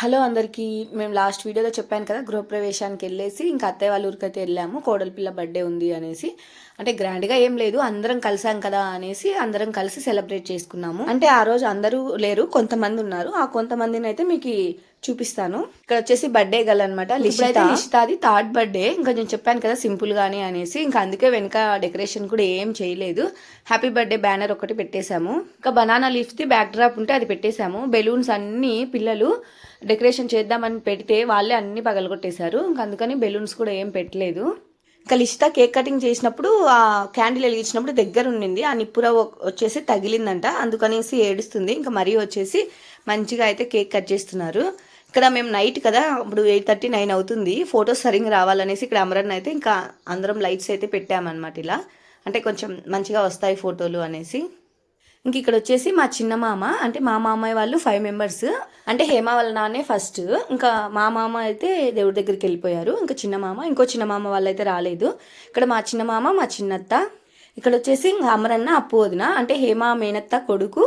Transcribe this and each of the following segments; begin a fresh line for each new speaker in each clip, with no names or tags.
Hello అందరికీ. మేము last వీడియోలో చెప్పాను కదా, గృహప్రవేశానికి వెళ్ళేసి ఇంకా అత్తయ్య వాళ్ళ ఊరికైతే వెళ్ళాము. కోడలి పిల్ల బర్త్డే ఉంది అనేసి. అంటే గ్రాండ్గా ఏం లేదు, అందరం కలిసాం కదా అనేసి అందరం కలిసి సెలబ్రేట్ చేసుకున్నాము. అంటే ఆ రోజు అందరూ లేరు, కొంతమంది ఉన్నారు. ఆ కొంతమందిని అయితే మీకు చూపిస్తాను. ఇక్కడ వచ్చేసి బర్త్డే గర్ల్ అనమాట, లిషితాది థర్డ్ బర్త్డే. ఇంకా నేను చెప్పాను కదా సింపుల్ గానే అనేసి, ఇంకా అందుకే వెనక డెకరేషన్ కూడా ఏం చేయలేదు. హ్యాపీ బర్త్డే బ్యానర్ ఒకటి పెట్టేశాము. ఇంకా banana leaf the back drop ఉంటే అది పెట్టేశాము. బెలూన్స్ అన్ని పిల్లలు డెకరేషన్ చేద్దామని పెడితే వాళ్ళే అన్ని పగలగొట్టేశారు. ఇంకా అందుకని బెలూన్స్ కూడా ఏం పెట్టలేదు. ఇంకా లిషిత కేక్ కటింగ్ చేసినప్పుడు ఆ క్యాండిల్ వెలిగించినప్పుడు దగ్గర ఉండింది, ఆ నిప్పుర వచ్చేసి తగిలిందంట, అందుకనేసి ఏడుస్తుంది. ఇంకా మరీ వచ్చేసి మంచిగా అయితే కేక్ కట్ చేస్తున్నారు. ఇక్కడ మేము నైట్ కదా, ఇప్పుడు 8:30, 9 అవుతుంది. ఫొటోస్ సరిగ్గా రావాలనేసి ఇక్కడ అమరన్ అయితే ఇంకా అందరం లైట్స్ అయితే పెట్టామన్నమాట. ఇలా అంటే కొంచెం మంచిగా వస్తాయి ఫోటోలు అనేసి. ఇంక ఇక్కడ వచ్చేసి మా చిన్న మామ, అంటే మా మామయ్య వాళ్ళు 5 మెంబర్స్. అంటే హేమ వాళ్ళ నాన్నే ఫస్ట్, ఇంకా మా మామ అయితే దేవుడి దగ్గరికి వెళ్ళిపోయారు. ఇంకా చిన్న మామ, ఇంకో చిన్న మామ వాళ్ళు అయితే రాలేదు. ఇక్కడ మా చిన్న మామ, మా చిన్నత్త. ఇక్కడ వచ్చేసి ఇంకా అమరన్న, అప్పు వదిన, అంటే హేమ మేనత్త కొడుకు,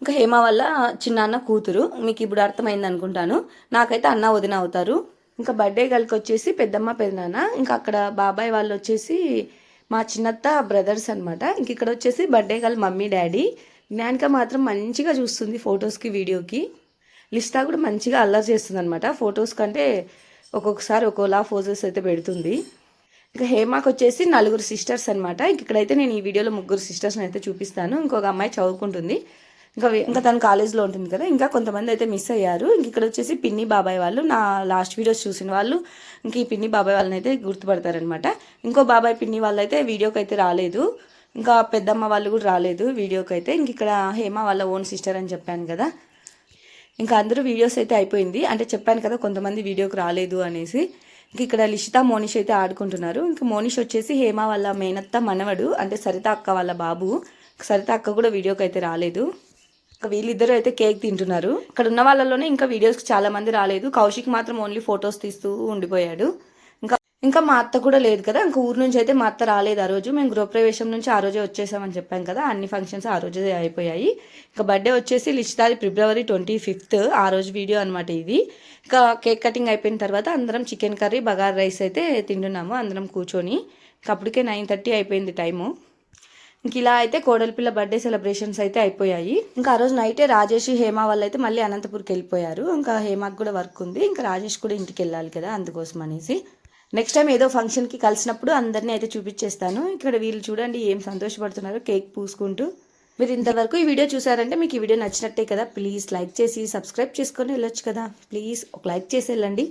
ఇంకా హేమ వల్ల చిన్నాన్న కూతురు. మీకు ఇప్పుడు అర్థమైంది అనుకుంటాను. నాకైతే అన్న వదిన అవుతారు. ఇంకా బర్త్డే గర్ల్కి వచ్చేసి పెద్దమ్మ పెద్దనాన్న, ఇంకా అక్కడ బాబాయ్ వాళ్ళు వచ్చేసి మా చిన్నత్త బ్రదర్స్ అనమాట. ఇంక ఇక్కడ వచ్చేసి బర్త్డే గర్ల్ మమ్మీ డాడీ. జ్ఞానిక మాత్రం మంచిగా చూస్తుంది ఫొటోస్కి, వీడియోకి. లిస్టా కూడా మంచిగా అల్లరి చేస్తుంది అనమాట. ఫొటోస్ కంటే ఒక్కొక్కసారి ఒక్కోలా ఫోజెస్ అయితే పెడుతుంది. ఇంకా హేమాకి వచ్చేసి 4 సిస్టర్స్ అనమాట. ఇక్కడైతే నేను ఈ వీడియోలో 3 సిస్టర్స్ని అయితే చూపిస్తాను. ఇంకొక అమ్మాయి చదువుకుంటుంది. ఇంకా తను కాలేజ్లో ఉంటుంది కదా. ఇంకా కొంతమంది అయితే మిస్ అయ్యారు. ఇక్కడ వచ్చేసి పిన్ని బాబాయ్ వాళ్ళు, నా లాస్ట్ వీడియోస్ చూసిన వాళ్ళు ఇంక ఈ పిన్ని బాబాయ్ వాళ్ళని అయితే గుర్తుపడతారనమాట. ఇంకో బాబాయ్ పిన్ని వాళ్ళు అయితే వీడియోకి అయితే రాలేదు. ఇంకా పెద్దమ్మ వాళ్ళు కూడా రాలేదు వీడియోకి అయితే. ఇంక ఇక్కడ హేమ వాళ్ళ ఓన్ సిస్టర్ అని చెప్పాను కదా. ఇంకా అందరూ వీడియోస్ అయితే అయిపోయింది. అంటే చెప్పాను కదా కొంతమంది వీడియోకి రాలేదు అనేసి. ఇంక ఇక్కడ లిషిత మోనిష్ అయితే ఆడుకుంటున్నారు. ఇంకా మోనిష్ వచ్చేసి హేమ వాళ్ళ మేనత్త మనవడు, అంటే సరిత అక్క వాళ్ళ బాబు. సరిత అక్క కూడా వీడియోకి అయితే రాలేదు. ఇంకా వీళ్ళిద్దరూ అయితే కేక్ తింటున్నారు. ఇక్కడ ఉన్న వాళ్ళలోనే ఇంకా వీడియోస్కి చాలా మంది రాలేదు. కౌశిక్ మాత్రం ఓన్లీ ఫొటోస్ తీస్తూ ఉండిపోయాడు. ఇంకా మా అత్త కూడా లేదు కదా. ఇంకా ఊరు నుంచి అయితే మా అత్త రాలేదు ఆ రోజు. మేము గృహప్రవేశం నుంచి ఆ రోజే వచ్చేసామని చెప్పాం కదా. అన్ని ఫంక్షన్స్ ఆ రోజే అయిపోయాయి. ఇంకా బర్త్డే వచ్చేసి లిషితాది February 25th, ఆ రోజు వీడియో అనమాట ఇది. ఇంకా కేక్ కటింగ్ అయిపోయిన తర్వాత అందరం చికెన్ కర్రీ, బగారా రైస్ అయితే తింటున్నాము అందరం కూర్చొని. ఇంకా అప్పటికే 9:30 అయిపోయింది టైము. ఇంక ఇలా అయితే కోడలి పిల్ల బర్త్డే సెలబ్రేషన్స్ అయితే అయిపోయాయి. ఇంకా ఆ రోజు నైటే రాజేష్, హేమ వాళ్ళు అయితే మళ్ళీ అనంతపూర్కి వెళ్ళిపోయారు. ఇంకా హేమకు కూడా వర్క్ ఉంది, ఇంకా రాజేష్ కూడా ఇంటికి వెళ్ళాలి కదా, అందుకోసం అనేసి. నెక్స్ట్ టైం ఏదో ఫంక్షన్కి కలిసినప్పుడు అందరినీ అయితే చూపించేస్తాను. ఇక్కడ వీళ్ళు చూడండి ఏం సంతోషపడుతున్నారు కేక్ పూసుకుంటూ. మీరు ఇంతవరకు ఈ వీడియో చూసారంటే మీకు ఈ వీడియో నచ్చినట్టే కదా. ప్లీజ్ లైక్ చేసి సబ్స్క్రైబ్ చేసుకొని వెళ్ళొచ్చు కదా. ప్లీజ్ ఒక లైక్ చేసి వెళ్ళండి.